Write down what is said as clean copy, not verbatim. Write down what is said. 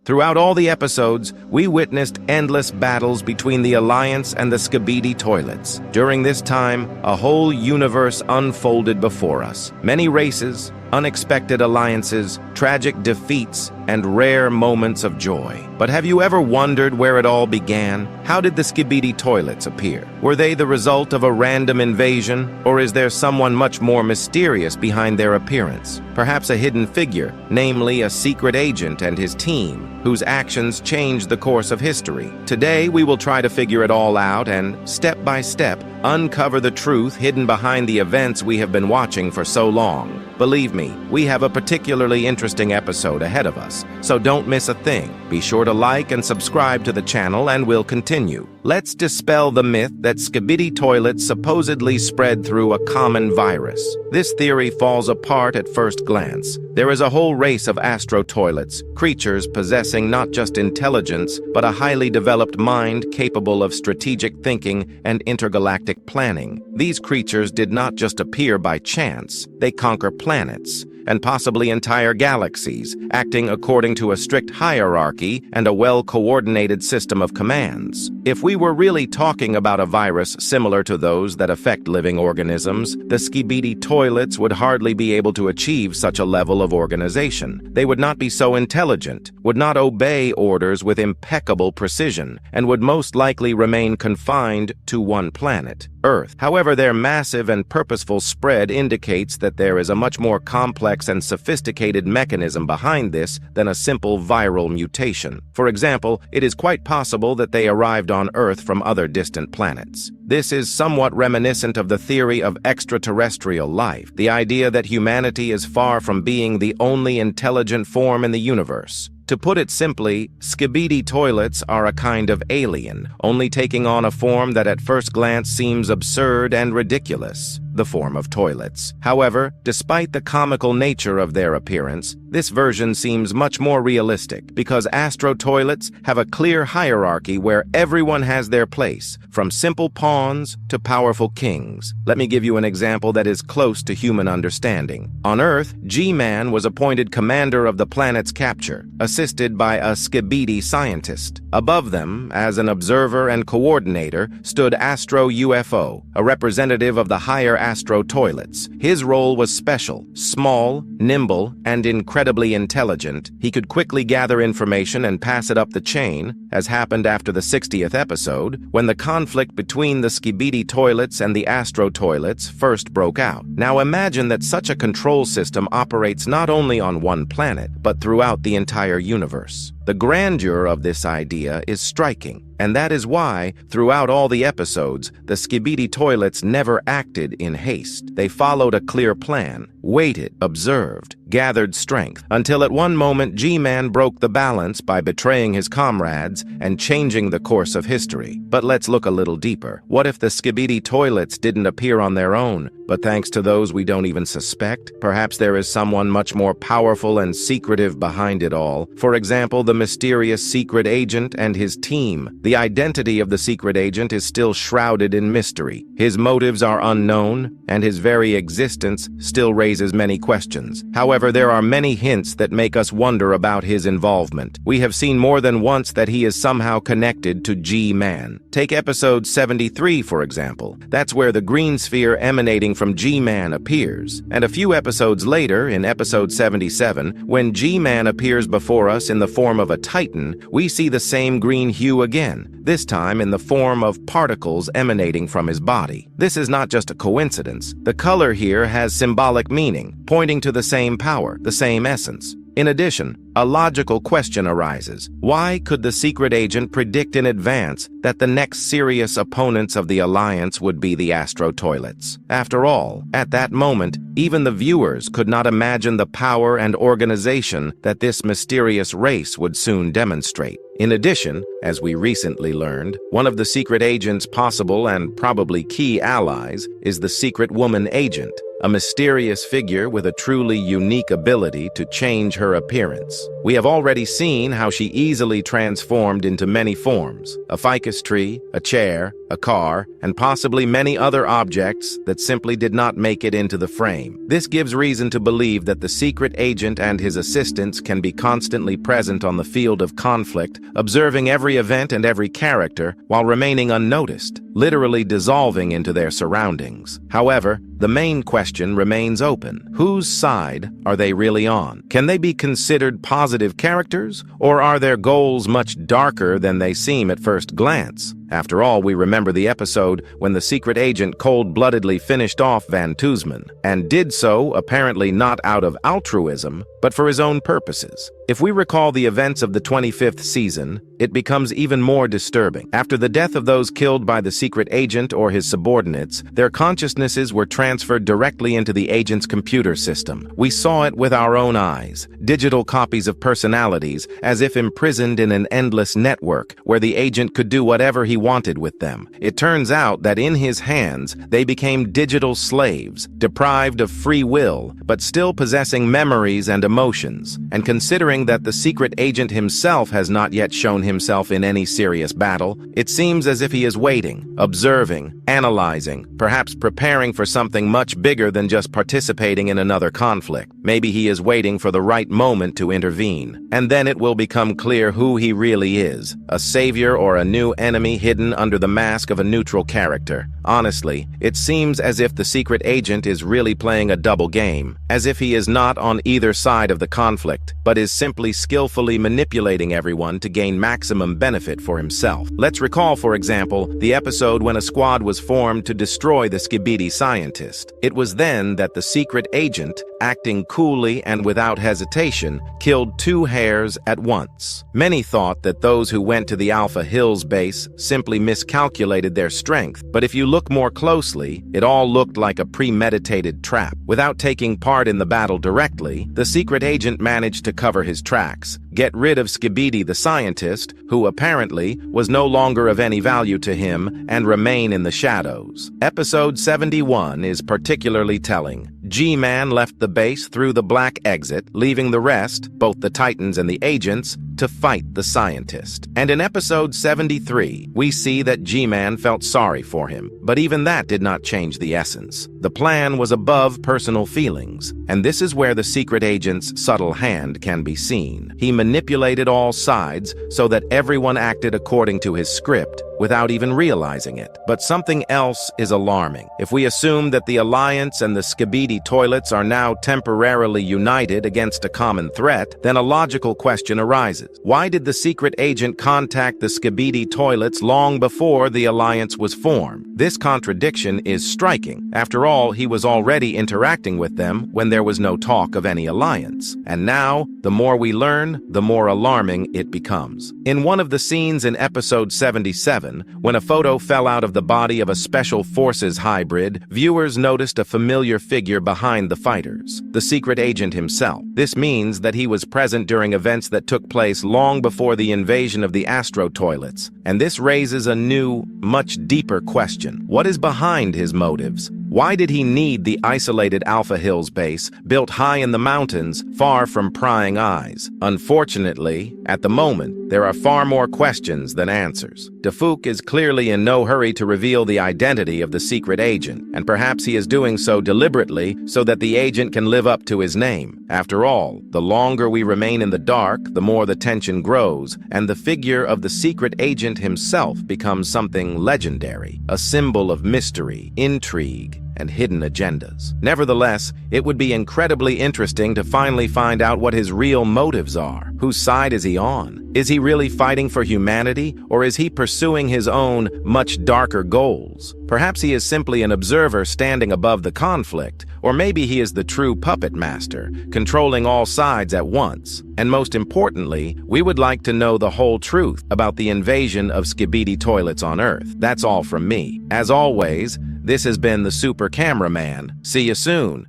Throughout all the episodes, we witnessed endless battles between the Alliance and the Skibidi Toilets. During this time, a whole universe unfolded before us. Many races, unexpected alliances, tragic defeats, and rare moments of joy. But have you ever wondered where it all began? How did the Skibidi Toilets appear? Were they the result of a random invasion, or is there someone much more mysterious behind their appearance? Perhaps a hidden figure, namely a secret agent and his team, whose actions changed the course of history. Today, we will try to figure it all out and, step by step, uncover the truth hidden behind the events we have been watching for so long. Believe me, we have a particularly interesting episode ahead of us, so don't miss a thing. Be sure to like and subscribe to the channel and we'll continue. Let's dispel the myth that Skibidi Toilets supposedly spread through a common virus. This theory falls apart at first glance. There is a whole race of Astro toilets, creatures possessing not just intelligence, but a highly developed mind capable of strategic thinking and intergalactic planning. These creatures did not just appear by chance, they conquer planets, and possibly entire galaxies, acting according to a strict hierarchy and a well-coordinated system of commands. If we were really talking about a virus similar to those that affect living organisms, the Skibidi Toilets would hardly be able to achieve such a level of organization. They would not be so intelligent, would not obey orders with impeccable precision, and would most likely remain confined to one planet, Earth. However, their massive and purposeful spread indicates that there is a much more complex and sophisticated mechanism behind this than a simple viral mutation. For example, it is quite possible that they arrived on Earth from other distant planets. This is somewhat reminiscent of the theory of extraterrestrial life, the idea that humanity is far from being the only intelligent form in the universe. To put it simply, Skibidi Toilets are a kind of alien, only taking on a form that at first glance seems absurd and ridiculous, the form of toilets. However, despite the comical nature of their appearance, this version seems much more realistic because Astro toilets have a clear hierarchy where everyone has their place, from simple pawns to powerful kings. Let me give you an example that is close to human understanding. On Earth, G-Man was appointed commander of the planet's capture, assisted by a Skibidi scientist. Above them, as an observer and coordinator, stood Astro UFO, a representative of the higher Astro toilets. His role was special, small, nimble, and incredibly intelligent. He could quickly gather information and pass it up the chain, as happened after the 60th episode, when the conflict between the Skibidi Toilets and the Astro Toilets first broke out. Now imagine that such a control system operates not only on one planet, but throughout the entire universe. The grandeur of this idea is striking, and that is why, throughout all the episodes, the Skibidi Toilets never acted in haste. They followed a clear plan, waited, observed, gathered strength, until at one moment G-Man broke the balance by betraying his comrades and changing the course of history. But let's look a little deeper. What if the Skibidi Toilets didn't appear on their own, but thanks to those we don't even suspect? Perhaps there is someone much more powerful and secretive behind it all. For example, the mysterious secret agent and his team. The identity of the secret agent is still shrouded in mystery. His motives are unknown, and his very existence still raises many questions. However, there are many hints that make us wonder about his involvement. We have seen more than once that he is somehow connected to G-Man. Take episode 73, for example. That's where the green sphere emanating from G-Man appears. And a few episodes later, in episode 77, when G-Man appears before us in the form of a Titan, we see the same green hue again, this time in the form of particles emanating from his body. This is not just a coincidence. The color here has symbolic meaning, pointing to the same power, the same essence. In addition, a logical question arises. Why could the secret agent predict in advance that the next serious opponents of the Alliance would be the Astro Toilets? After all, at that moment, even the viewers could not imagine the power and organization that this mysterious race would soon demonstrate. In addition, as we recently learned, one of the secret agent's possible and probably key allies is the secret woman agent, a mysterious figure with a truly unique ability to change her appearance. We have already seen how she easily transformed into many forms: a ficus tree, a chair, a car, and possibly many other objects that simply did not make it into the frame. This gives reason to believe that the secret agent and his assistants can be constantly present on the field of conflict, observing every event and every character while remaining unnoticed, literally dissolving into their surroundings. However, the main question remains open. Whose side are they really on? Can they be considered positive characters, or are their goals much darker than they seem at first glance? After all, we remember the episode when the secret agent cold-bloodedly finished off Van Tuzman, and did so apparently not out of altruism, but for his own purposes. If we recall the events of the 25th season, it becomes even more disturbing. After the death of those killed by the secret agent or his subordinates, their consciousnesses were transferred directly into the agent's computer system. We saw it with our own eyes, digital copies of personalities, as if imprisoned in an endless network where the agent could do whatever he wanted with them. It turns out that in his hands, they became digital slaves, deprived of free will, but still possessing memories and emotions. And considering that the secret agent himself has not yet shown himself in any serious battle, it seems as if he is waiting, observing, analyzing, perhaps preparing for something much bigger than just participating in another conflict. Maybe he is waiting for the right moment to intervene, and then it will become clear who he really is, a savior or a new enemy hidden under the mask of a neutral character. Honestly, it seems as if the secret agent is really playing a double game, as if he is not on either side of the conflict, but is simply skillfully manipulating everyone to gain maximum benefit for himself. Let's recall, for example, the episode when a squad was formed to destroy the Skibidi scientist. It was then that the secret agent, acting coolly and without hesitation, killed 2 hares at once. Many thought that those who went to the Alpha Hills base simply miscalculated their strength, but if you look more closely, it all looked like a premeditated trap. Without taking part in the battle directly, the secret agent managed to cover his tracks, get rid of Skibidi the scientist, who apparently was no longer of any value to him, and remain in the shadows. Episode 71 is particularly telling. G-Man left the base through the black exit, leaving the rest, both the Titans and the agents, to fight the scientist. And in episode 73, we see that G-Man felt sorry for him, but even that did not change the essence. The plan was above personal feelings, and this is where the secret agent's subtle hand can be seen. He manipulated all sides so that everyone acted according to his script, without even realizing it. But something else is alarming. If we assume that the Alliance and the Skibidi Toilets are now temporarily united against a common threat, then a logical question arises. Why did the secret agent contact the Skibidi Toilets long before the Alliance was formed? This contradiction is striking. After all, he was already interacting with them when there was no talk of any alliance. And now, the more we learn, the more alarming it becomes. In one of the scenes in episode 77, when a photo fell out of the body of a Special Forces hybrid, viewers noticed a familiar figure behind the fighters, the secret agent himself. This means that he was present during events that took place long before the invasion of the Astro toilets. And this raises a new, much deeper question. What is behind his motives? Why did he need the isolated Alpha Hills base, built high in the mountains, far from prying eyes? Unfortunately, at the moment, there are far more questions than answers. Defook is clearly in no hurry to reveal the identity of the secret agent, and perhaps he is doing so deliberately so that the agent can live up to his name. After all, the longer we remain in the dark, the more the tension grows, and the figure of the secret agent himself becomes something legendary, a symbol of mystery, intrigue, and hidden agendas. Nevertheless, it would be incredibly interesting to finally find out what his real motives are. Whose side is he on? Is he really fighting for humanity, or is he pursuing his own, much darker goals? Perhaps he is simply an observer standing above the conflict, or maybe he is the true puppet master, controlling all sides at once. And most importantly, we would like to know the whole truth about the invasion of Skibidi Toilets on Earth. That's all from me. As always, this has been the Super Cameraman. See you soon.